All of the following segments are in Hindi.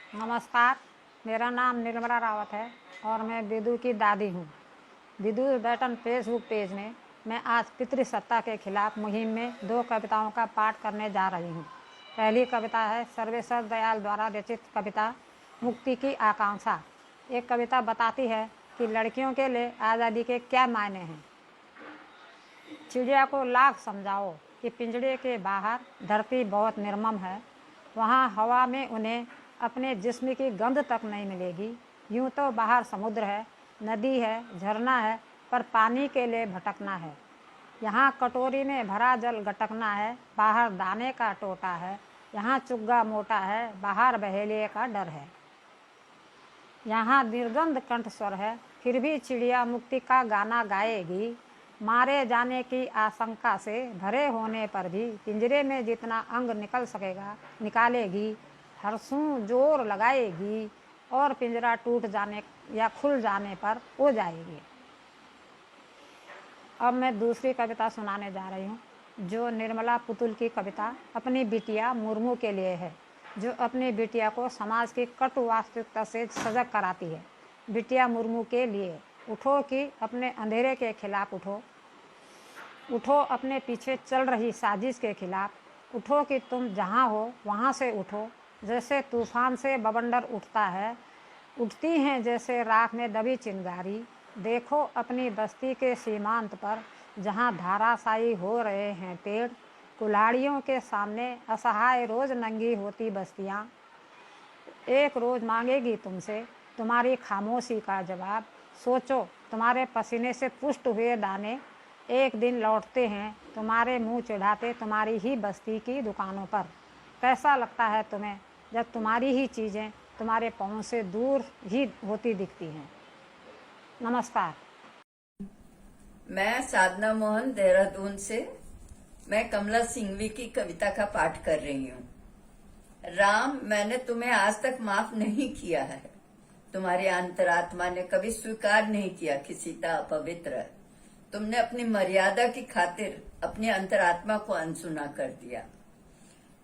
नमस्कार, मेरा नाम निर्मला रावत है और मैं विदु की दादी हूँ। विदु बैटन फेसबुक पेज में मैं आज पितृसत्ता के खिलाफ मुहिम में 2 कविताओं का पाठ करने जा रही हूँ। पहली कविता है सर्वेश्वर दयाल द्वारा रचित कविता मुक्ति की आकांक्षा। एक कविता बताती है कि लड़कियों के लिए आज़ादी के क्या मायने हैं। चिड़िया को लाख समझाओ कि पिंजड़े के बाहर धरती बहुत निर्मम है। वहाँ हवा में उन्हें अपने जिस्म की गंध तक नहीं मिलेगी। यूँ तो बाहर समुद्र है, नदी है, झरना है, पर पानी के लिए भटकना है। यहाँ कटोरी में भरा जल गटकना है, बाहर दाने का टोटा है। यहाँ चुग्गा मोटा है, बाहर बहेलिए का डर है। यहाँ निर्गंध कंठ स्वर है, फिर भी चिड़िया मुक्ति का गाना गाएगी। मारे जाने की आशंका से भरे होने पर भी पिंजरे में जितना अंग निकल सकेगा निकालेगी। हरसों जोर लगाएगी और पिंजरा टूट जाने या खुल जाने पर हो जाएगी। अब मैं दूसरी कविता सुनाने जा रही हूँ, जो निर्मला पुतुल की कविता अपनी बिटिया मुर्मू के लिए है, जो अपनी बिटिया को समाज की कटु वास्तविकता से सजग कराती है। बिटिया मुर्मू के लिए उठो कि अपने अंधेरे के खिलाफ उठो, उठो अपने पीछे चल रही साजिश के खिलाफ। उठो कि तुम जहाँ हो वहाँ से उठो, जैसे तूफान से बवंडर उठता है, उठती हैं जैसे राख में दबी चिंगारी। देखो अपनी बस्ती के सीमांत पर जहाँ धाराशायी हो रहे हैं पेड़, कुल्हाड़ियों के सामने असहाय रोज नंगी होती बस्तियाँ। एक रोज मांगेगी तुमसे तुम्हारी खामोशी का जवाब। सोचो तुम्हारे पसीने से पुष्ट हुए दाने एक दिन लौटते हैं तुम्हारे मुंह चढ़ाते तुम्हारी ही बस्ती की दुकानों पर। कैसा लगता है तुम्हें जब तुम्हारी ही चीज़ें तुम्हारे पहुँच से दूर ही होती दिखती हैं। नमस्कार। मैं साधना मोहन देहरादून से मैं कमला सिंघवी की कविता का पाठ कर रही हूँ। राम, मैंने तुम्हें आज तक माफ नहीं किया है। तुम्हारी अंतरात्मा ने कभी स्वीकार नहीं किया कि सीता अपवित्र है। तुमने अपनी मर्यादा की खातिर अपनी अंतरात्मा को अनसुना कर दिया।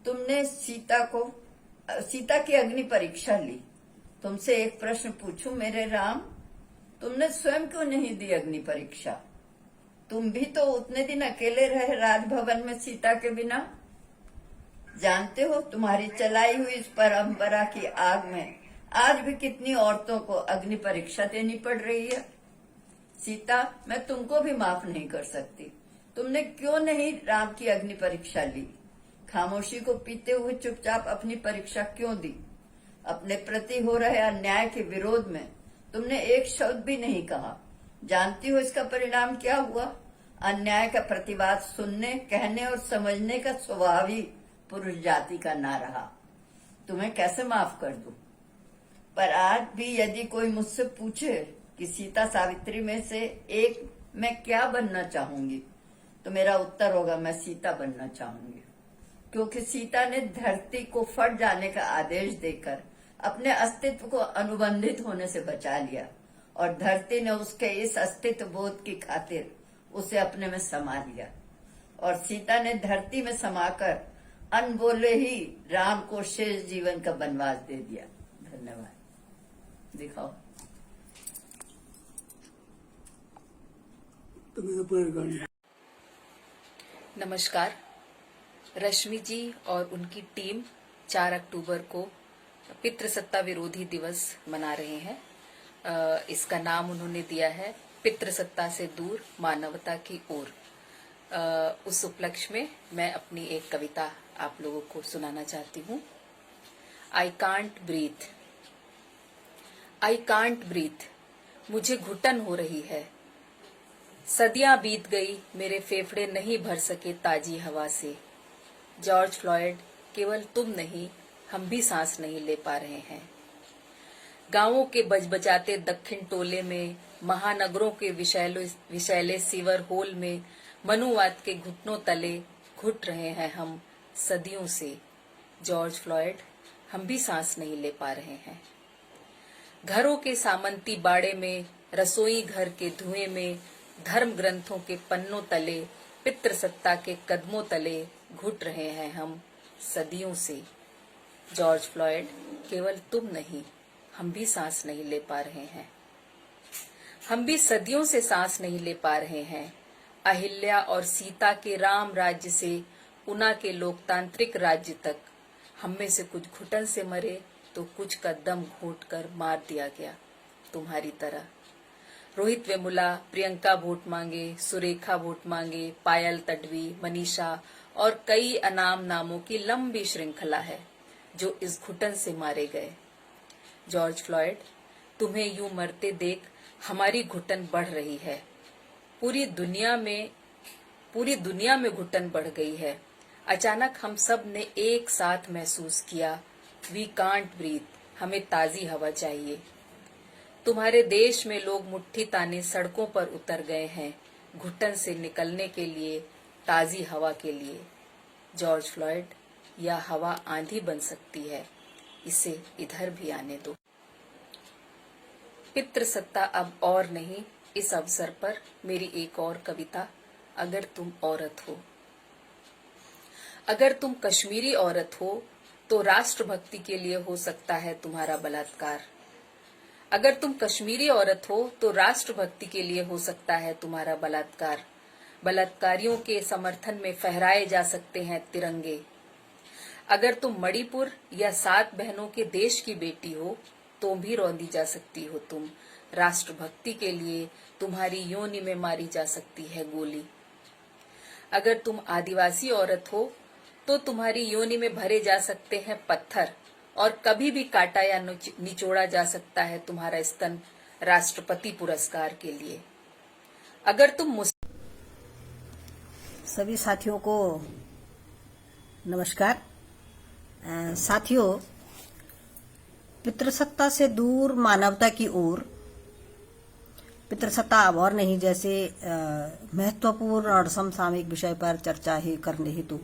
तुमने सीता की अग्नि परीक्षा ली। तुमसे एक प्रश्न पूछूं मेरे राम, तुमने स्वयं क्यों नहीं दी अग्नि परीक्षा? तुम भी तो उतने दिन अकेले रहे राजभवन में सीता के बिना। जानते हो तुम्हारी चलाई हुई इस परंपरा की आग में आज भी कितनी औरतों को अग्नि परीक्षा देनी पड़ रही है। सीता, मैं तुमको भी माफ नहीं कर सकती। तुमने क्यों नहीं राम की अग्नि परीक्षा ली? खामोशी को पीते हुए चुपचाप अपनी परीक्षा क्यों दी? अपने प्रति हो रहे अन्याय के विरोध में तुमने एक शब्द भी नहीं कहा। जानती हो इसका परिणाम क्या हुआ? अन्याय का प्रतिवाद सुनने, कहने और समझने का स्वभाव ही पुरुष जाति का ना रहा। तुम्हें कैसे माफ कर दूं? पर आज भी यदि कोई मुझसे पूछे कि सीता सावित्री में से एक मैं क्या बनना चाहूंगी, तो मेरा उत्तर होगा मैं सीता बनना चाहूंगी। क्योंकि सीता ने धरती को फट जाने का आदेश देकर अपने अस्तित्व को अनुबंधित होने से बचा लिया और धरती ने उसके इस अस्तित्व बोध की खातिर उसे अपने में समा लिया और सीता ने धरती में समाकर अनबोले ही राम को शेष जीवन का वनवास दे दिया। धन्यवाद। दिखाओ। नमस्कार। रश्मि जी और उनकी टीम 4 अक्टूबर को पितृसत्ता विरोधी दिवस मना रहे हैं। इसका नाम उन्होंने दिया है पितृसत्ता से दूर मानवता की ओर। उस उपलक्ष्य में मैं अपनी एक कविता आप लोगों को सुनाना चाहती हूँ। I can't breathe, I can't breathe, मुझे घुटन हो रही है। सदियां बीत गई, मेरे फेफड़े नहीं भर सके ताजी हवा से। जॉर्ज फ्लॉयड, केवल तुम नहीं, हम भी सांस नहीं ले पा रहे हैं। गांवों के बजबजाते दक्षिण टोले में, महानगरों के विशैले सीवर होल में, मनुवाद के घुटनों तले घुट रहे हैं हम सदियों से। जॉर्ज फ्लॉयड, हम भी सांस नहीं ले पा रहे हैं। घरों के सामंती बाड़े में, रसोई घर के धुएं में, धर्म ग्रंथों के पन्नों तले, पितृसत्ता के कदमों तले घुट रहे हैं हम सदियों से। जॉर्ज फ्लॉयड, केवल तुम नहीं, हम भी सांस नहीं ले पा रहे हैं। हम भी सदियों से सांस नहीं ले पा रहे हैं। अहिल्या और सीता के राम राज्य से उना के लोकतांत्रिक राज्य तक हम में से कुछ घुटन से मरे तो कुछ का दम घोट कर मार दिया गया, तुम्हारी तरह। रोहित वेमुला, प्रियंका वोट मांगे, सुरेखा वोट मांगे, पायल तडवी, मनीषा और कई अनाम नामों की लंबी श्रृंखला है जो इस घुटन से मारे गए। जॉर्ज फ्लॉयड, तुम्हें यूं मरते देख हमारी घुटन बढ़ रही है। पूरी दुनिया में घुटन बढ़ गई है। अचानक हम सब ने एक साथ महसूस किया, वी कांट ब्रीथ, हमें ताजी हवा चाहिए। तुम्हारे देश में लोग मुट्ठी ताने सड़कों पर उतर गए हैं, घुटन से निकलने के लिए, ताजी हवा के लिए। जॉर्ज फ्लॉयड, यह हवा आंधी बन सकती है, इसे इधर भी आने दो। पितृसत्ता अब और नहीं। इस अवसर पर मेरी एक और कविता, अगर तुम औरत हो। अगर तुम कश्मीरी औरत हो तो राष्ट्रभक्ति के लिए हो सकता है तुम्हारा बलात्कार। अगर तुम कश्मीरी औरत हो तो राष्ट्रभक्ति के लिए हो सकता है तुम्हारा बलात्कार। बलात्कारियों के समर्थन में फहराए जा सकते हैं तिरंगे। अगर तुम मणिपुर या 7 बहनों के देश की बेटी हो तो भी रौंदी जा सकती हो तुम। राष्ट्रभक्ति के लिए तुम्हारी योनि में मारी जा सकती है गोली। अगर तुम आदिवासी औरत हो तो तुम्हारी योनि में भरे जा सकते हैं पत्थर और कभी भी काटा या निचोड़ा जा सकता है तुम्हारा स्तन राष्ट्रपति पुरस्कार के लिए। अगर तुम सभी साथियों को नमस्कार। साथियों, पितृसत्ता से दूर मानवता की ओर। पितृसत्ता अब और नहीं, जैसे महत्वपूर्ण और समसामयिक विषय पर चर्चा ही करने हेतु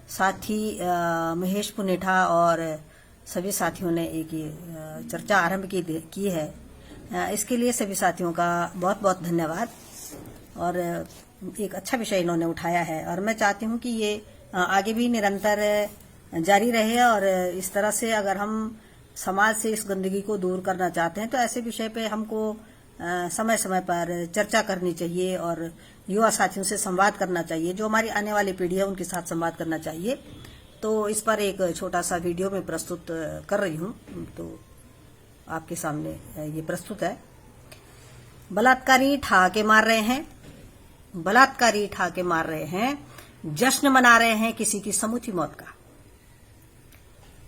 साथी महेश पुनेठा और सभी साथियों ने एक चर्चा आरंभ की है। इसके लिए सभी साथियों का बहुत बहुत धन्यवाद। और एक अच्छा विषय इन्होंने उठाया है और मैं चाहती हूं कि ये आगे भी निरंतर जारी रहे। और इस तरह से अगर हम समाज से इस गंदगी को दूर करना चाहते हैं तो ऐसे विषय पे हमको समय समय पर चर्चा करनी चाहिए और युवा साथियों से संवाद करना चाहिए। जो हमारी आने वाली पीढ़ी है उनके साथ संवाद करना चाहिए। तो इस पर एक छोटा सा वीडियो में प्रस्तुत कर रही हूं, तो आपके सामने ये प्रस्तुत है। बलात्कारी ठहाके मार रहे हैं, बलात्कारी ठहाके मार रहे हैं, जश्न मना रहे हैं किसी की समूची मौत का,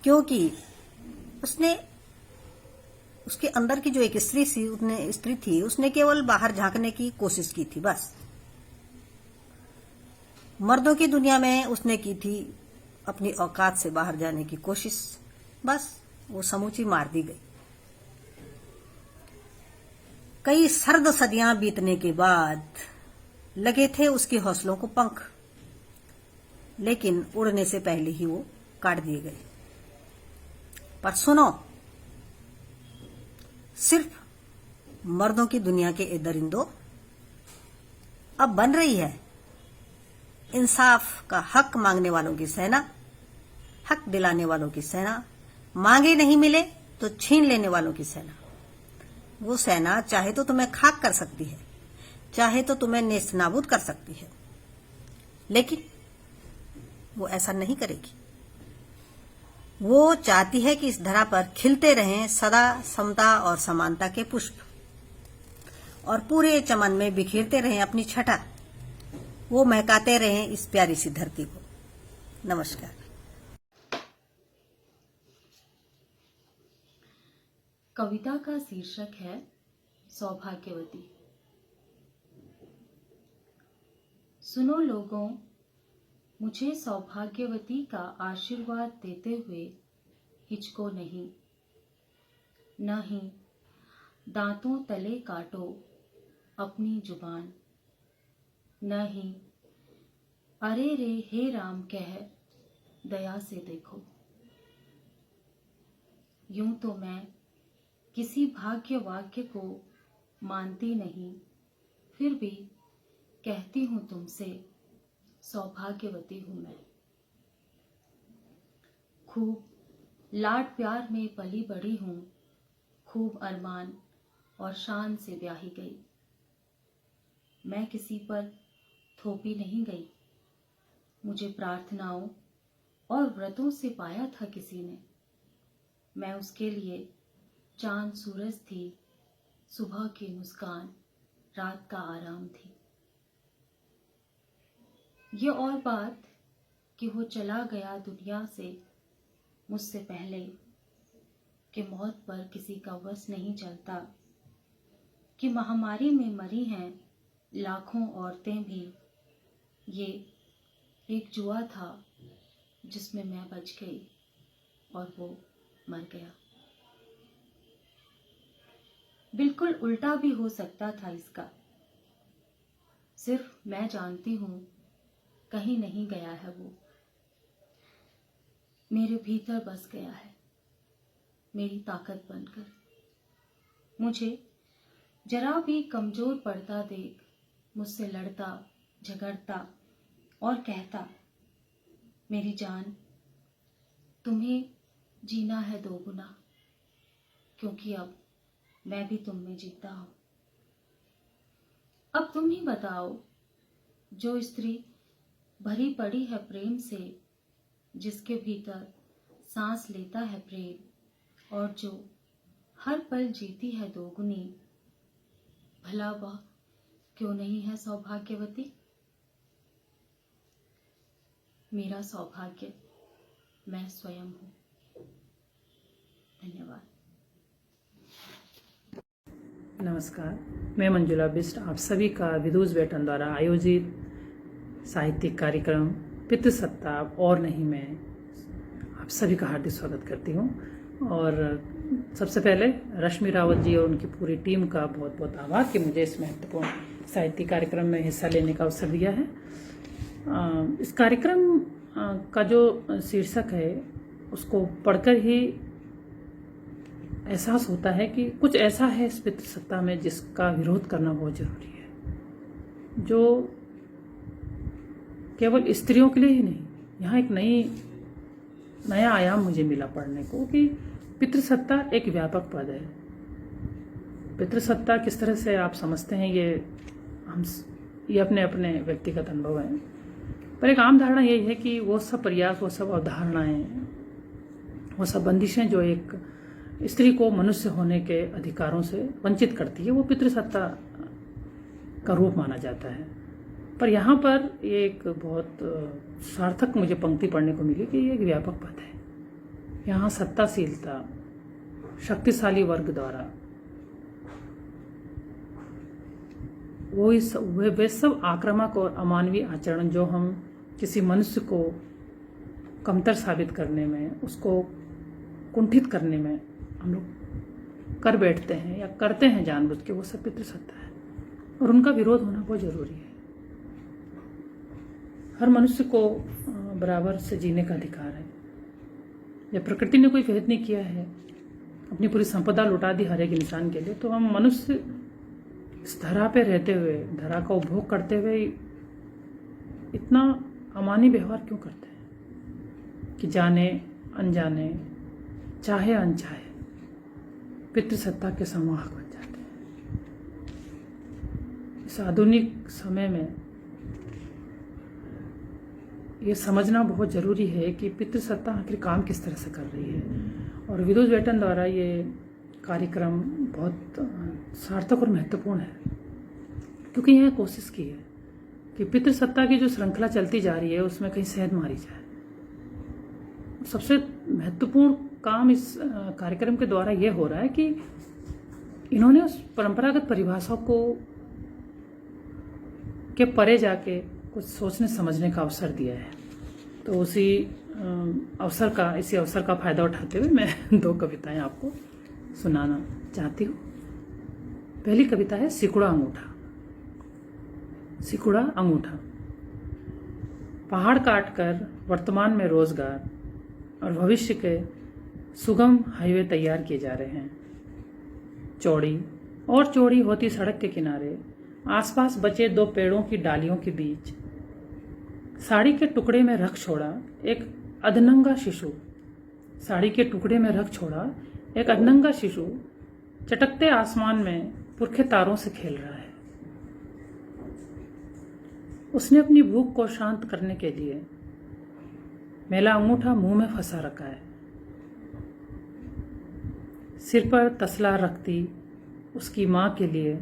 क्योंकि उसके अंदर की जो एक स्त्री थी उसने केवल बाहर झांकने की कोशिश की थी, बस। मर्दों की दुनिया में उसने की थी अपनी औकात से बाहर जाने की कोशिश, बस वो समूची मार दी गई। कई सर्द सदियां बीतने के बाद लगे थे उसके हौसलों को पंख, लेकिन उड़ने से पहले ही वो काट दिए गए। पर सुनो, सिर्फ मर्दों की दुनिया के ए दरिंदों, अब बन रही है इंसाफ का हक मांगने वालों की सेना, हक दिलाने वालों की सेना, मांगे नहीं मिले तो छीन लेने वालों की सेना। वो सेना चाहे तो तुम्हें खाक कर सकती है, चाहे तो तुम्हें नेस्तनाबूद कर सकती है, लेकिन वो ऐसा नहीं करेगी। वो चाहती है कि इस धरा पर खिलते रहें सदा समता और समानता के पुष्प और पूरे चमन में बिखेरते रहें अपनी छटा। वो महकाते रहें इस प्यारी सी धरती को। नमस्कार। कविता का शीर्षक है सौभाग्यवती। सुनो लोगों, मुझे सौभाग्यवती का आशीर्वाद देते हुए हिचको नहीं। न ही दांतों तले काटो अपनी जुबान, न ही अरे रे हे राम कह दया से देखो। यूं तो मैं किसी भाग्य वाक्य को मानती नहीं, फिर भी कहती हूं तुमसे सौभाग्यवती हूं मैं। खूब लाड प्यार में पली बड़ी हूँ, खूब अरमान और शान से ब्याही गई। मैं किसी पर थोपी नहीं गई, मुझे प्रार्थनाओं और व्रतों से पाया था किसी ने। मैं उसके लिए चांद सूरज थी, सुबह की मुस्कान रात का आराम थी। ये और बात कि वो चला गया दुनिया से मुझसे पहले, कि मौत पर किसी का वश नहीं चलता, कि महामारी में मरी हैं लाखों औरतें भी। ये एक जुआ था जिसमें मैं बच गई और वो मर गया। बिल्कुल उल्टा भी हो सकता था इसका। सिर्फ मैं जानती हूँ कहीं नहीं गया है वो, मेरे भीतर बस गया है, मेरी ताकत बनकर। मुझे जरा भी कमजोर पड़ता देख मुझसे लड़ता झगड़ता और कहता, मेरी जान तुम्हें जीना है दोगुना, क्योंकि अब मैं भी तुम में जीता हूं। अब तुम ही बताओ, जो स्त्री भरी पड़ी है प्रेम से, जिसके भीतर सांस लेता है प्रेम, और जो हर पल जीती है दोगुनी, भला वह क्यों नहीं है सौभाग्यवती? मेरा सौभाग्य मैं स्वयं हूं। धन्यवाद। नमस्कार, मैं मंजुला बिष्ट आप सभी का विदुष बेटन द्वारा आयोजित साहित्यिक कार्यक्रम पितृसत्ता और नहीं में आप सभी का हार्दिक स्वागत करती हूँ। और सबसे पहले रश्मि रावत जी और उनकी पूरी टीम का बहुत बहुत आभार कि मुझे इस महत्वपूर्ण साहित्यिक कार्यक्रम में हिस्सा लेने का अवसर दिया है। इस कार्यक्रम का जो शीर्षक है उसको पढ़कर ही एहसास होता है कि कुछ ऐसा है इस पितृसत्ता में जिसका विरोध करना बहुत जरूरी है, जो केवल स्त्रियों के लिए ही नहीं। यहाँ एक नया आयाम मुझे मिला पढ़ने को कि पितृसत्ता एक व्यापक पद है। पितृसत्ता किस तरह से आप समझते हैं ये अपने अपने व्यक्तिगत अनुभव हैं, पर एक आम धारणा यही है कि वो सब प्रयास, वो सब अवधारणाएं, वो सब बंदिशें जो एक स्त्री को मनुष्य होने के अधिकारों से वंचित करती है, वो पितृसत्ता का रूप माना जाता है। पर यहाँ पर एक बहुत सार्थक मुझे पंक्ति पढ़ने को मिली कि ये एक व्यापक पद है। यहाँ सत्ताशीलता शक्तिशाली वर्ग द्वारा वे सब आक्रामक और अमानवीय आचरण जो हम किसी मनुष्य को कमतर साबित करने में, उसको कुंठित करने में हम लोग कर बैठते हैं या करते हैं जानबूझ के, वो सब पितृसत्ता है और उनका विरोध होना बहुत जरूरी है। हर मनुष्य को बराबर से जीने का अधिकार है। जब प्रकृति ने कोई भेद नहीं किया है, अपनी पूरी संपदा लुटा दी हर एक इंसान के लिए, तो हम मनुष्य इस धरा पे रहते हुए, धरा का उपभोग करते हुए इतना अमानी व्यवहार क्यों करते हैं कि जाने अनजाने, चाहे अनचाहे पितृसत्ता के संवाहक बन जाते हैं। इस आधुनिक समय में ये समझना बहुत ज़रूरी है कि पितृसत्ता आखिर काम किस तरह से कर रही है। और विदुष बेटन द्वारा ये कार्यक्रम बहुत सार्थक और महत्वपूर्ण है, क्योंकि यह कोशिश की है कि पितृसत्ता की जो श्रृंखला चलती जा रही है उसमें कहीं सेंध मारी जाए। सबसे महत्वपूर्ण काम इस कार्यक्रम के द्वारा ये हो रहा है कि इन्होंने उस परंपरागत परिभाषा को के परे जाके कुछ सोचने समझने का अवसर दिया है। तो इसी अवसर का फायदा उठाते हुए मैं दो कविताएं आपको सुनाना चाहती हूँ। पहली कविता है सिकुड़ा अंगूठा। सिकुड़ा अंगूठा। पहाड़ काटकर वर्तमान में रोजगार और भविष्य के सुगम हाईवे तैयार किए जा रहे हैं। चौड़ी और चौड़ी होती सड़क के किनारे आसपास बचे दो पेड़ों की डालियों के बीच साड़ी के टुकड़े में रख छोड़ा एक अधनंगा शिशु साड़ी के टुकड़े में रख छोड़ा एक अधनंगा शिशु चटकते आसमान में पुरखे तारों से खेल रहा है। उसने अपनी भूख को शांत करने के लिए मैला अंगूठा मुंह में फंसा रखा है। सिर पर तसला रखती उसकी मां के लिए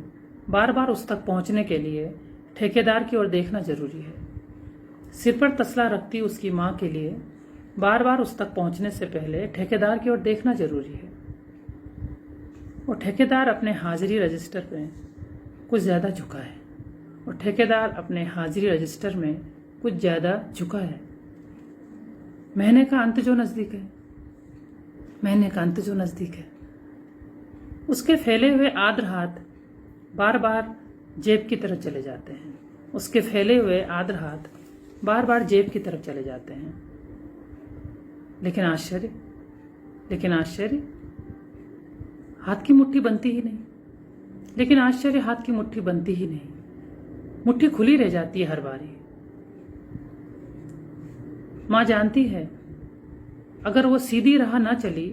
बार बार उस तक पहुंचने के लिए ठेकेदार की ओर देखना जरूरी है। सिर पर तसला रखती उसकी मां के लिए बार बार उस तक पहुंचने से पहले ठेकेदार की ओर देखना जरूरी है। और ठेकेदार अपने हाजिरी रजिस्टर में कुछ ज्यादा झुका है। और ठेकेदार अपने हाजिरी रजिस्टर में कुछ ज्यादा झुका है। महीने का अंत जो नजदीक है, महीने का अंत जो नजदीक है, उसके फैले हुए आद्र हाथ बार बार जेब की तरफ चले जाते हैं। उसके फैले हुए आद्र हाथ बार बार जेब की तरफ चले जाते हैं। लेकिन आश्चर्य, हाथ की मुट्ठी बनती ही नहीं। लेकिन आश्चर्य, हाथ की मुट्ठी बनती ही नहीं। मुट्ठी खुली रह जाती है हर बारी। मां जानती है अगर वो सीधी राह ना चली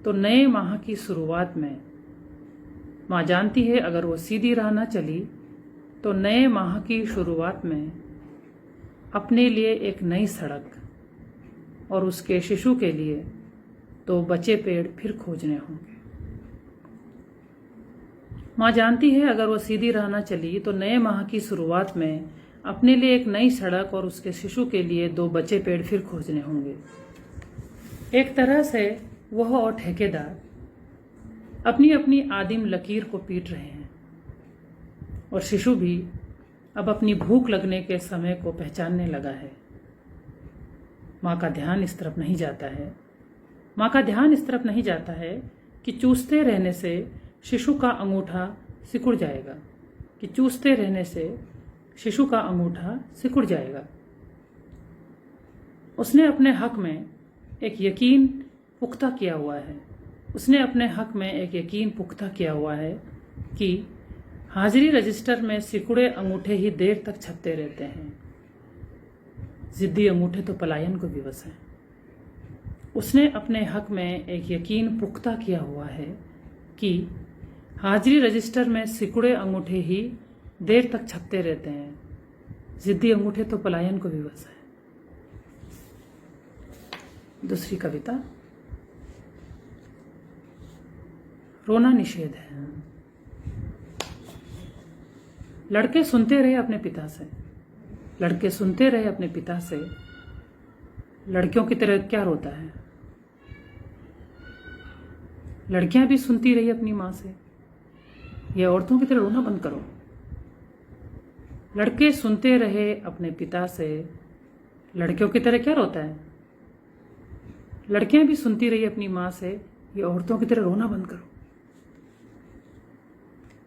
तो नए माह की शुरुआत में, मां जानती है अगर वो सीधी राह ना चली तो नए माह की शुरुआत में अपने लिए एक नई सड़क और उसके शिशु के लिए तो बचे पेड़ फिर खोजने होंगे। मां जानती है अगर वो सीधी राह ना चली तो नए माह की शुरुआत में अपने लिए एक नई सड़क और उसके शिशु के लिए 2 बचे पेड़ फिर खोजने होंगे। एक तरह से वह और ठेकेदार अपनी अपनी आदिम लकीर को पीट रहे हैं और शिशु भी अब अपनी भूख लगने के समय को पहचानने लगा है। मां का ध्यान इस तरफ नहीं जाता है। मां का ध्यान इस तरफ नहीं जाता है कि चूसते रहने से शिशु का अंगूठा सिकुड़ जाएगा, कि चूसते रहने से शिशु का अंगूठा सिकुड़ जाएगा। उसने अपने हक में एक यकीन पुख्ता किया हुआ है। उसने अपने हक में एक यकीन पुख्ता किया हुआ है कि हाजिरी रजिस्टर में सिकुड़े अंगूठे ही देर तक छपते रहते हैं। जिद्दी अंगूठे तो पलायन को विवश हैं। उसने अपने हक में एक यकीन पुख्ता किया हुआ है कि हाजिरी रजिस्टर में सिकुड़े अंगूठे ही देर तक छपते रहते हैं। जिद्दी अंगूठे तो पलायन को विवश है। दूसरी कविता, रोना निषेध है। लड़के सुनते रहे अपने पिता से, लड़के सुनते रहे अपने पिता से, लड़कियों की तरह क्या रोता है। लड़कियां भी सुनती रही अपनी मां से, ये औरतों की तरह रोना बंद करो। लड़के सुनते रहे अपने पिता से, लड़कियों की तरह क्या रोता है। लड़कियां भी सुनती रही अपनी मां से, ये औरतों की तरह रोना बंद करो।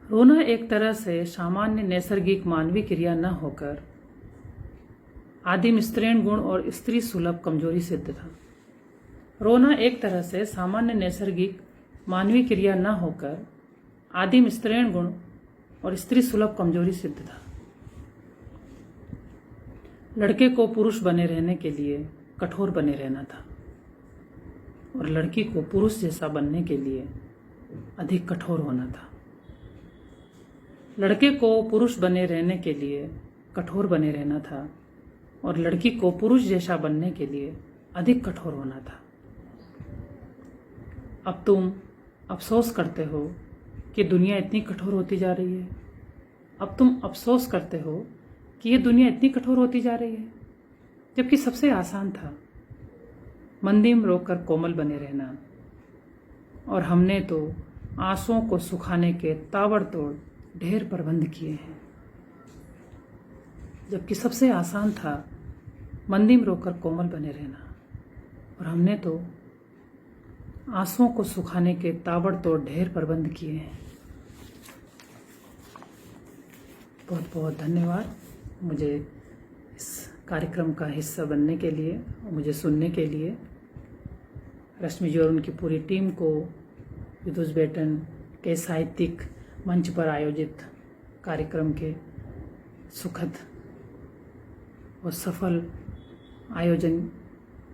रोना एक तरह से सामान्य नैसर्गिक मानवीय क्रिया न होकर आदिम स्त्रीण गुण और स्त्री सुलभ कमजोरी सिद्ध था। रोना एक तरह से सामान्य नैसर्गिक मानवीय क्रिया न होकर आदिम स्त्रीण गुण और स्त्री सुलभ कमजोरी सिद्ध था। लड़के को पुरुष बने रहने के लिए कठोर बने रहना था और लड़की को पुरुष जैसा बनने के लिए अधिक कठोर होना था। लड़के को पुरुष बने रहने के लिए कठोर बने रहना था और लड़की को पुरुष जैसा बनने के लिए अधिक कठोर होना था। अब तुम अफसोस करते हो कि दुनिया इतनी कठोर होती जा रही है। अब तुम अफसोस करते हो कि ये दुनिया इतनी कठोर होती जा रही है, जबकि सबसे आसान था मंदिम रोककर कोमल बने रहना। और हमने तो आंसुओं को सुखाने के ताबड़तोड़ ढेर प्रबंध किए हैं, जबकि सबसे आसान था मंदिम रोककर कोमल बने रहना। और हमने तो आंसुओं को सुखाने के ताबड़तोड़ ढेर प्रबंध किए हैं। बहुत बहुत धन्यवाद मुझे इस कार्यक्रम का हिस्सा बनने के लिए और मुझे सुनने के लिए। रश्मि जी और उनकी पूरी टीम को विदुषबेटन के साहित्यिक मंच पर आयोजित कार्यक्रम के सुखद और सफल आयोजन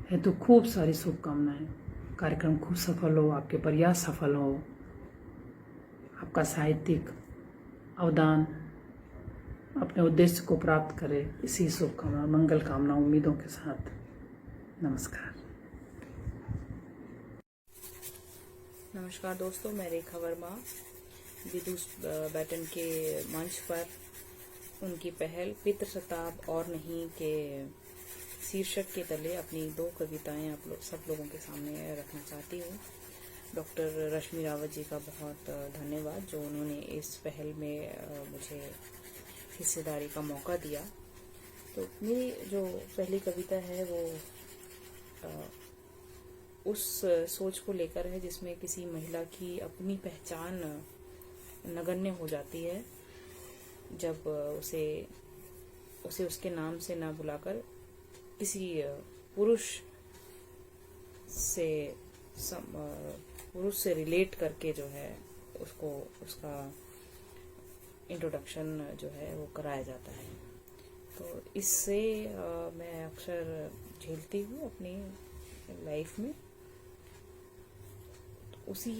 हेतु खूब सारी शुभकामनाएं। कार्यक्रम खूब सफल हो, आपके प्रयास सफल हो, आपका साहित्यिक अवदान अपने उद्देश्य को प्राप्त करे, इसी शुभकामना मंगल कामना उम्मीदों के साथ नमस्कार। नमस्कार दोस्तों, मैं रेखा वर्मा विदुष बैटन के मंच पर उनकी पहल पितृसत्ताप और नहीं के शीर्षक के तले अपनी 2 कविताएं आप लोग सब लोगों के सामने रखना चाहती हूँ। डॉक्टर रश्मि रावत जी का बहुत धन्यवाद जो उन्होंने इस पहल में मुझे हिस्सेदारी का मौका दिया। तो मेरी जो पहली कविता है वो उस सोच को लेकर है जिसमें किसी महिला की अपनी पहचान नगण्य हो जाती है जब उसे उसके नाम से ना बुलाकर किसी पुरुष से रिलेट करके जो है उसको उसका इंट्रोडक्शन जो है वो कराया जाता है। तो इससे मैं अक्सर झेलती हूँ अपनी लाइफ में। उसी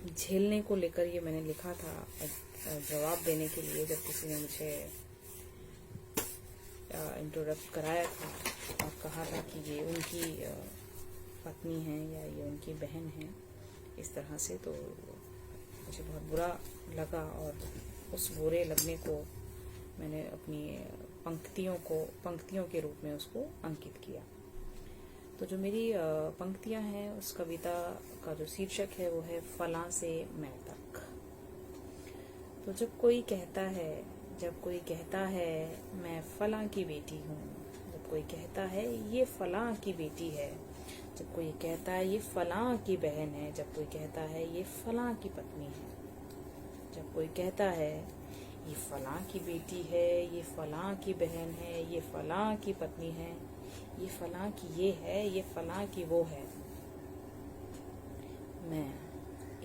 झेलने को लेकर ये मैंने लिखा था जवाब देने के लिए जब किसी ने मुझे इंट्रोडक्ट कराया था और कहा था कि ये उनकी पत्नी है या ये उनकी बहन है इस तरह से, तो मुझे बहुत बुरा लगा और उस बुरे लगने को मैंने अपनी पंक्तियों के रूप में उसको अंकित किया। तो जो मेरी पंक्तियां हैं उस कविता का जो शीर्षक है वो है फलां से मैं तक। तो जब कोई कहता है मैं फलां की बेटी हूँ, जब कोई कहता है ये फलां की बेटी है, जब कोई कहता है ये फलां की बहन है, जब कोई कहता है ये फलां की पत्नी है, जब कोई कहता है ये फलां की बेटी है, ये फलां की बहन है, ये फलां की पत्नी है, ये फलां की ये है, ये फलां की वो है, मैं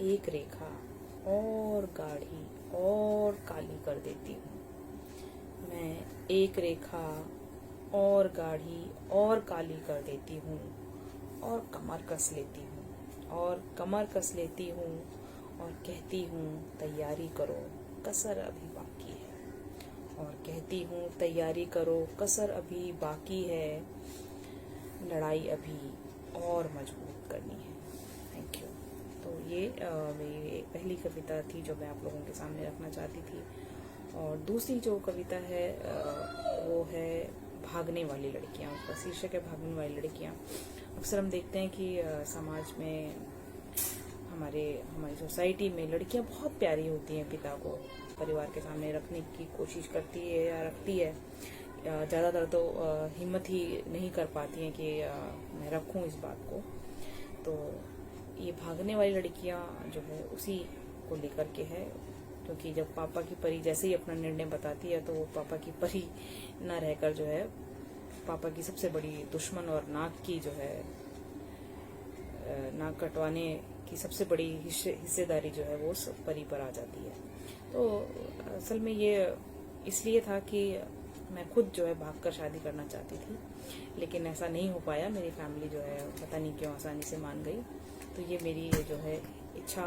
एक रेखा और गाढ़ी और काली कर देती हूँ। मैं एक रेखा और गाढ़ी और काली कर देती हूँ और कमर कस लेती हूँ और कहती हूँ तैयारी करो कसर अभी बाकी है, और कहती हूँ तैयारी करो कसर अभी बाकी है, लड़ाई अभी और मजबूत करनी है। Thank you. तो ये मेरी पहली कविता थी जो मैं आप लोगों के सामने रखना चाहती थी। और दूसरी जो कविता है वो है भागने वाली लड़कियां। उसका शीर्षक है भागने वाली लड़कियां। अक्सर हम देखते हैं कि समाज में हमारी सोसाइटी में लड़कियां बहुत प्यारी होती हैं, पिता को परिवार के सामने रखने की कोशिश करती है या रखती है, ज़्यादातर तो हिम्मत ही नहीं कर पाती हैं कि मैं रखूं इस बात को। तो ये भागने वाली लड़कियां जो है उसी को लेकर के है, क्योंकि जब पापा की परी जैसे ही अपना निर्णय बताती है तो वो पापा की परी न रहकर जो है पापा की सबसे बड़ी दुश्मन और नाक कटवाने की सबसे बड़ी हिस्सेदारी जो है वो उस परी पर आ जाती है। तो असल में ये इसलिए था कि मैं खुद जो है भागकर शादी करना चाहती थी, लेकिन ऐसा नहीं हो पाया। मेरी फैमिली जो है पता नहीं क्यों आसानी से मान गई। तो ये मेरी जो है इच्छा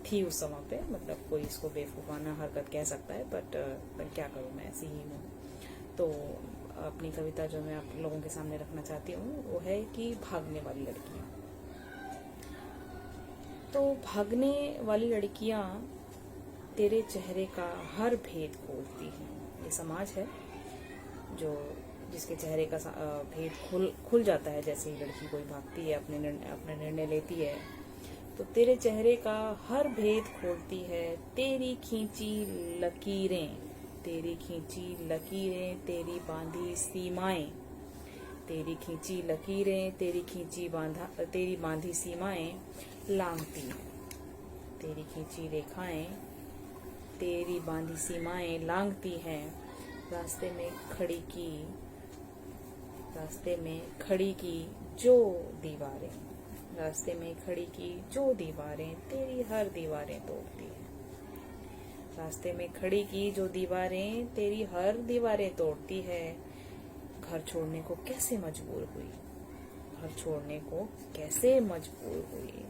थी उस समय पे, मतलब कोई इसको बेवकूफ़ाना हरकत कह सकता है, बट क्या करूँ, मैं ऐसी ही हूँ। तो अपनी कविता जो मैं आप लोगों के सामने रखना चाहती हूँ वो है कि भागने वाली लड़कियाँ। तो भागने वाली लड़कियाँ तेरे चेहरे का हर भेद खोलती हैं। ये समाज है जिसके चेहरे का भेद खुल जाता है जैसे ही लड़की कोई भागती है, अपने निर्णय लेती है। तो तेरे चेहरे का हर भेद खोलती है तेरी खींची लकीरें, तेरी बांधी सीमाएं, तेरी खींची लकीरें, तेरी बांधी सीमाएं लांघती हैं, तेरी खींची रेखाएं, तेरी बांधी सीमाएं लांघती हैं। रास्ते में खड़ी की जो दीवारें तेरी हर दीवारें तोड़ती हैं। रास्ते में खड़ी की जो दीवारें तेरी हर दीवारें तोड़ती है। घर छोड़ने को कैसे मजबूर हुई, घर छोड़ने को कैसे मजबूर हुई,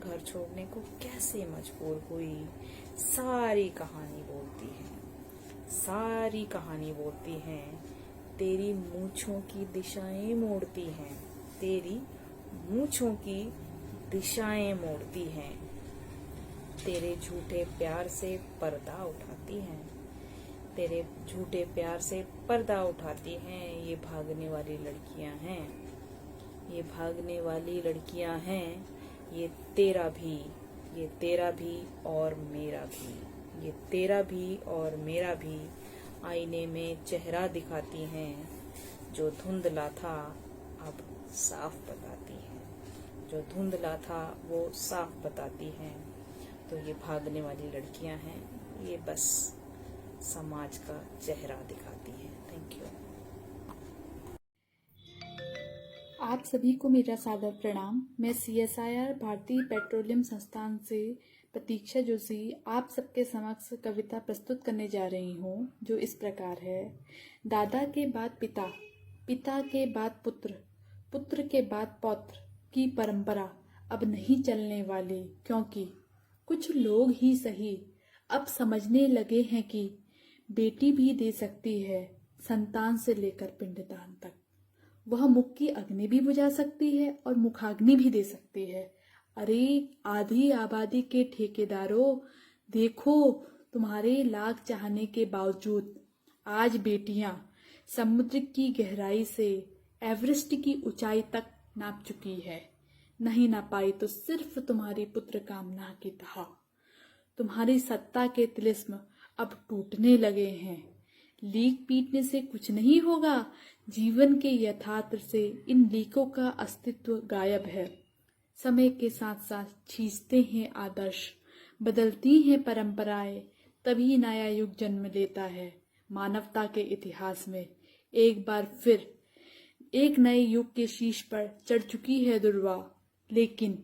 घर छोड़ने को कैसे मजबूर हुई। सारी कहानी बोलती है, सारी कहानी बोलती है। तेरी मूंछों की दिशाएं मोड़ती हैं, तेरी मूंछों की दिशाएं मोड़ती हैं। तेरे झूठे प्यार से पर्दा उठाती हैं, तेरे झूठे प्यार से पर्दा उठाती हैं। ये भागने वाली लड़कियां हैं, ये भागने वाली लड़कियां हैं। ये तेरा भी, ये तेरा भी और मेरा भी, ये तेरा भी और मेरा भी आईने में चेहरा दिखाती हैं। जो धुंधला था अब साफ बताती है, जो धुंधला था वो साफ बताती हैं। तो ये भागने वाली लड़कियां हैं, ये बस समाज का चेहरा दिखाती हैं। Thank you. आप सभी को मेरा सादर प्रणाम। मैं CSIR भारतीय पेट्रोलियम संस्थान से प्रतीक्षा जोशी आप सबके समक्ष कविता प्रस्तुत करने जा रही हूँ, जो इस प्रकार है। दादा के बाद पिता, पिता के बाद पुत्र, पुत्र के बाद पौत्र की परंपरा अब नहीं चलने वाली, क्योंकि कुछ लोग ही सही अब समझने लगे हैं कि बेटी भी दे सकती है संतान से लेकर पिंडदान तक। वह मुख की अग्नि भी बुझा सकती है और मुखाग्नि भी दे सकती है। अरे आधी आबादी के ठेकेदारों, देखो तुम्हारे लाख चाहने के बावजूद आज बेटियां समुद्र की गहराई से एवरेस्ट की ऊंचाई तक नाप चुकी है। नहीं ना पाई तो सिर्फ तुम्हारी पुत्र कामना की तहा। तुम्हारी सत्ता के तिलिस्म अब टूटने लगे हैं। लीक पीटने से कुछ नहीं होगा, जीवन के यथार्थ से इन लीकों का अस्तित्व गायब है। समय के साथ साथ छींचते हैं आदर्श, बदलती हैं परंपराएं, तभी नया युग जन्म लेता है। मानवता के इतिहास में एक बार फिर एक नए युग के शीर्ष पर चढ़ चुकी है दुर्वा, लेकिन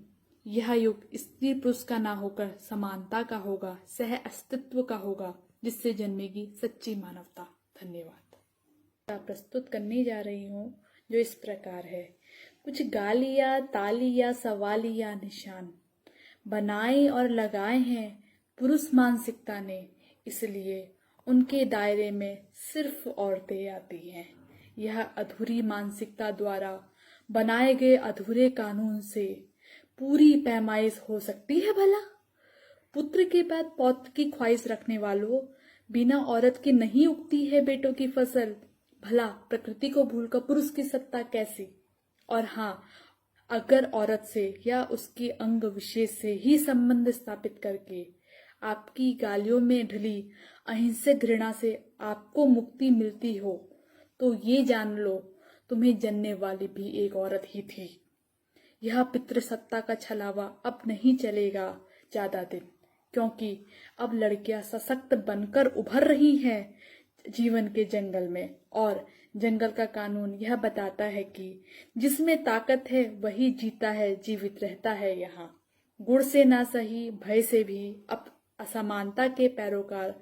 यह युग स्त्री पुरुष का ना होकर समानता का होगा, सह अस्तित्व का होगा, जिससे जन्मेगी सच्ची मानवता। धन्यवाद। प्रस्तुत करने जा रही हूँ जो इस प्रकार है। कुछ गालियाँ, तालियाँ, सवालिया निशान बनाए और लगाए हैं पुरुष मानसिकता ने, इसलिए उनके दायरे में सिर्फ औरतें आती हैं। यह अधूरी मानसिकता द्वारा बनाए गए अधूरे कानून से पूरी पैमाइश हो सकती है भला? पुत्र के बाद पौत्र की ख्वाहिश रखने वालों, बिना औरत के नहीं उगती है बेटों की फसल। भला प्रकृति को भूलकर पुरुष की सत्ता कैसी? और हाँ, अगर औरत से या उसके अंग विशेष से ही संबंध स्थापित करके आपकी गालियों में ढली अहिंसक घृणा से आपको मुक्ति मिलती हो, तो ये जान लो तुम्हें जनने वाली भी एक औरत ही थी। यह पितृसत्ता का छलावा अब नहीं चलेगा ज्यादा दिन, क्योंकि अब लड़कियां सशक्त बनकर उभर रही हैं जीवन के जंगल में। और जंगल का कानून यह बताता है कि जिसमें ताकत है वही जीता है, जीवित रहता है। यहाँ गुण से ना सही, भय से भी अब असमानता के पैरोकार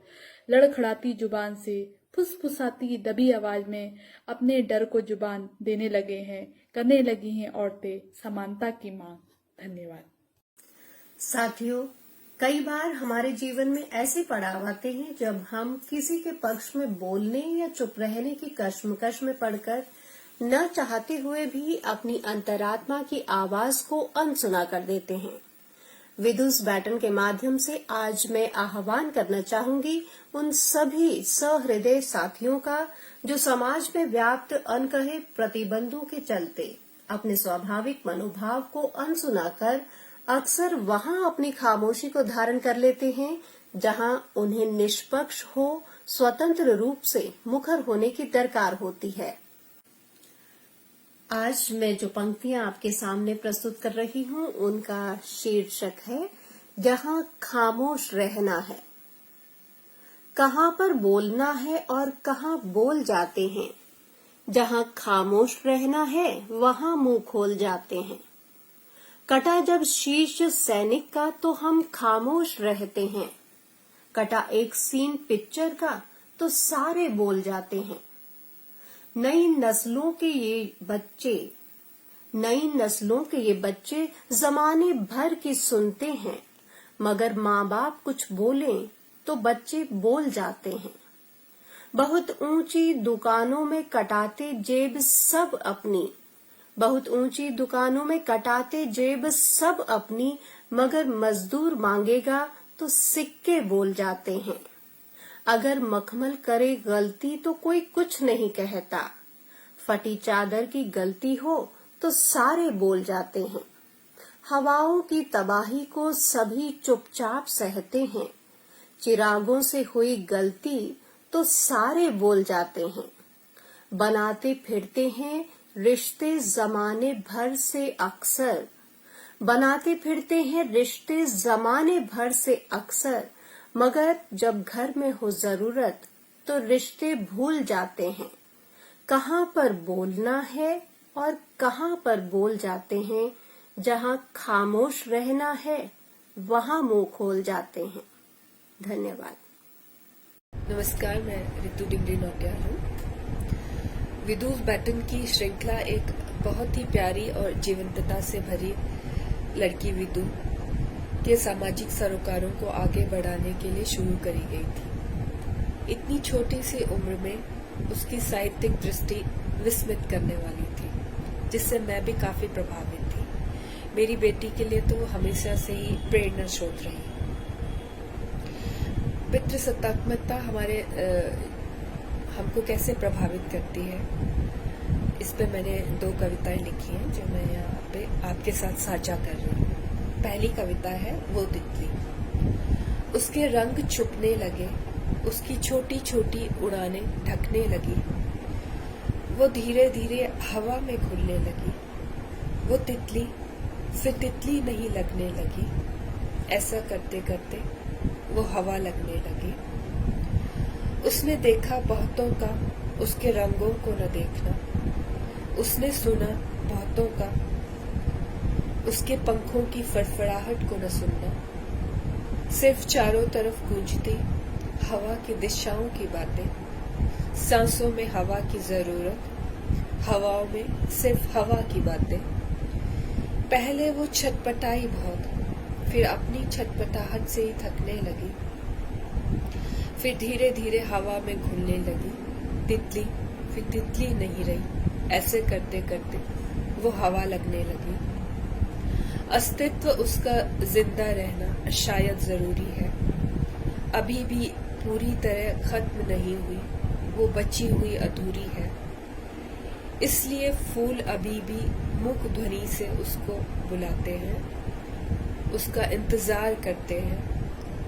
लड़खड़ाती जुबान से, फुसफुसाती दबी आवाज में अपने डर को जुबान देने लगे हैं, करने लगी हैं औरतें समानता की मांग। धन्यवाद। साथियों, कई बार हमारे जीवन में ऐसे पड़ाव आते हैं जब हम किसी के पक्ष में बोलने या चुप रहने की कश्मकश में पड़कर न चाहते हुए भी अपनी अंतरात्मा की आवाज को अनसुना कर देते हैं। विदुष बैटन के माध्यम से आज मैं आह्वान करना चाहूंगी उन सभी सहृदय साथियों का जो समाज में व्याप्त अनकहे प्रतिबंधों के चलते अपने स्वाभाविक मनोभाव को अनसुना कर अक्सर वहां अपनी खामोशी को धारण कर लेते हैं जहां उन्हें निष्पक्ष हो, स्वतंत्र रूप से मुखर होने की दरकार होती है। आज मैं जो पंक्तियां आपके सामने प्रस्तुत कर रही हूं उनका शीर्षक है जहां खामोश रहना है। कहां पर बोलना है और कहां बोल जाते हैं। जहां खामोश रहना है वहां मुंह खोल जाते हैं। कटा जब शीश सैनिक का तो हम खामोश रहते हैं। कटा एक सीन पिक्चर का तो सारे बोल जाते हैं। नई नस्लों के ये बच्चे जमाने भर की सुनते हैं, मगर माँ बाप कुछ बोलें तो बच्चे बोल जाते हैं। बहुत ऊंची दुकानों में कटाते जेब सब अपनी, मगर मजदूर मांगेगा तो सिक्के बोल जाते हैं। अगर मखमल करे गलती तो कोई कुछ नहीं कहता, फटी चादर की गलती हो तो सारे बोल जाते हैं। हवाओं की तबाही को सभी चुपचाप सहते हैं, चिरागों से हुई गलती तो सारे बोल जाते हैं। बनाते फिरते हैं रिश्ते जमाने भर से अक्सर, मगर जब घर में हो जरूरत तो रिश्ते भूल जाते हैं। कहाँ पर बोलना है और कहाँ पर बोल जाते हैं, जहाँ खामोश रहना है वहाँ मुंह खोल जाते हैं। धन्यवाद। नमस्कार, मैं ऋतु डिंगरी नौटियाल हूँ। विदुष बैटन की श्रृंखला एक बहुत ही प्यारी और जीवंतता से भरी लड़की विदु के सामाजिक सरोकारों को आगे बढ़ाने के लिए शुरू करी गई थी। इतनी छोटी सी उम्र में उसकी साहित्यिक दृष्टि विस्मित करने वाली थी, जिससे मैं भी काफी प्रभावित थी। मेरी बेटी के लिए तो हमेशा से ही प्रेरणा स्रोत रही। पितृसत्तात्मकता हमको कैसे प्रभावित करती है, इस पे मैंने 2 कविताएं लिखी हैं जो मैं यहाँ पे आपके साथ साझा कर रही हूँ। पहली कविता है वो तितली। उसके रंग छुपने लगे, उसकी छोटी छोटी उड़ानें ढकने लगी, वो धीरे धीरे हवा में घुलने लगी। वो तितली फिर तितली नहीं लगने लगी, ऐसा करते करते वो हवा लगने लगी। उसने देखा बहुतों का उसके रंगों को न देखना, उसने सुना बहुतों का उसके पंखों की फड़फड़ाहट को न सुनना। सिर्फ चारों तरफ गूंजती हवा की दिशाओं की बातें, सांसों में हवा की जरूरत, हवाओं में सिर्फ हवा की बातें। पहले वो छटपटाई बहुत, फिर अपनी छटपटाहट से ही थकने लगी, फिर धीरे धीरे हवा में घुलने लगी। तितली फिर तितली नहीं रही, ऐसे करते करते वो हवा लगने लगी। अस्तित्व उसका जिंदा रहना शायद जरूरी है, अभी भी पूरी तरह खत्म नहीं हुई, वो बची हुई अधूरी है। इसलिए फूल अभी भी मुख ध्वनि से उसको बुलाते हैं, उसका इंतजार करते हैं,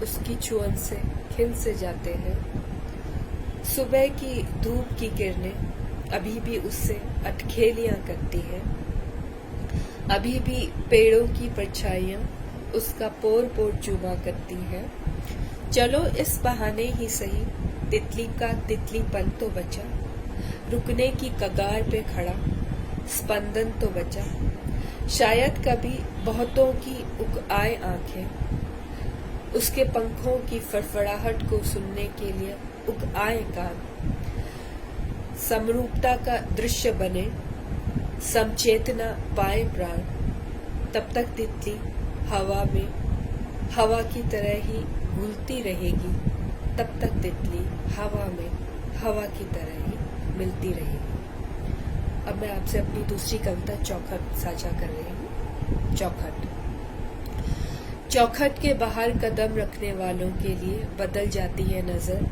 उसकी छुअन से खिल से जाते हैं। सुबह की धूप की किरणें अभी भी उससे अटखेलियां करती हैं, अभी भी पेड़ों की परछाइयां उसका पोर पोर चूमा करती हैं। चलो इस बहाने ही सही तितली का तितलीपन तो बचा, रुकने की कगार पे खड़ा स्पंदन तो बचा। शायद कभी बहुतों की उक आए आंखें, उसके पंखों की फड़फड़ाहट को सुनने के लिए उक आए कान। समरूपता का दृश्य बने, समचेतना पाए प्राण, तब तक तितली हवा में हवा की तरह ही घुलती रहेगी, तब तक तितली हवा में हवा की तरह ही मिलती रहेगी। अब मैं आपसे अपनी दूसरी कविता चौखट साझा कर रही हूँ। चौखट। चौखट के बाहर कदम रखने वालों के लिए बदल जाती है नजर,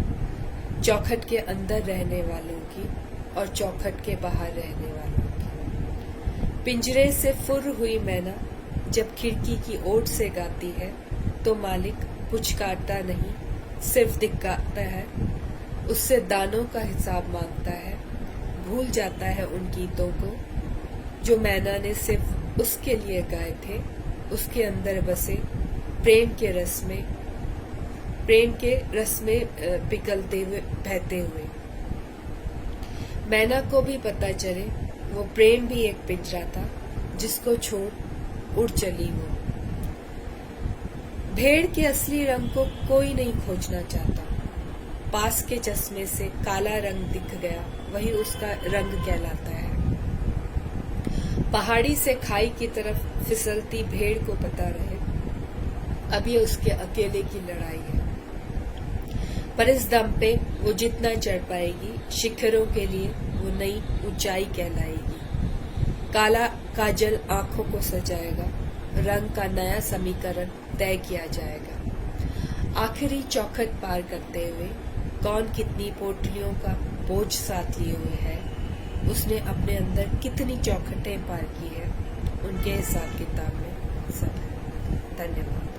चौखट के अंदर रहने वालों की और चौखट के बाहर रहने वालों की। पिंजरे से फुर्र हुई मैना जब खिड़की की ओट से गाती है तो मालिक पुचकारता नहीं, सिर्फ दिखाता है, उससे दानों का हिसाब मांगता है। भूल जाता है उन गीतों को जो मैना ने सिर्फ उसके लिए गाए थे, उसके अंदर बसे प्रेम के रस में पिघलते हुए बहते हुए। मैना को भी पता चले वो प्रेम भी एक पिंजरा था जिसको छोड़ उड़ चली वो। भेड़ के असली रंग को कोई नहीं खोजना चाहता, पास के चश्मे से काला रंग दिख गया, वही उसका रंग कहलाता है। पहाड़ी से खाई की तरफ फिसलती भेड़ को पता रहे, अब ये उसके अकेले की लड़ाई है। पर इस दम पे वो जितना चढ़ पाएगी, शिखरों के लिए वो नई ऊंचाई कहलाएगी। काला काजल आंखों को सजाएगा, रंग का नया समीकरण तय किया जाएगा। आखिरी चौखट पार करते हुए कौन कितनी पोटलियों का बोझ साथ लिए हुए है, उसने अपने अंदर कितनी चौखटें पार की है, उनके हिसाब किताब में सब है। धन्यवाद।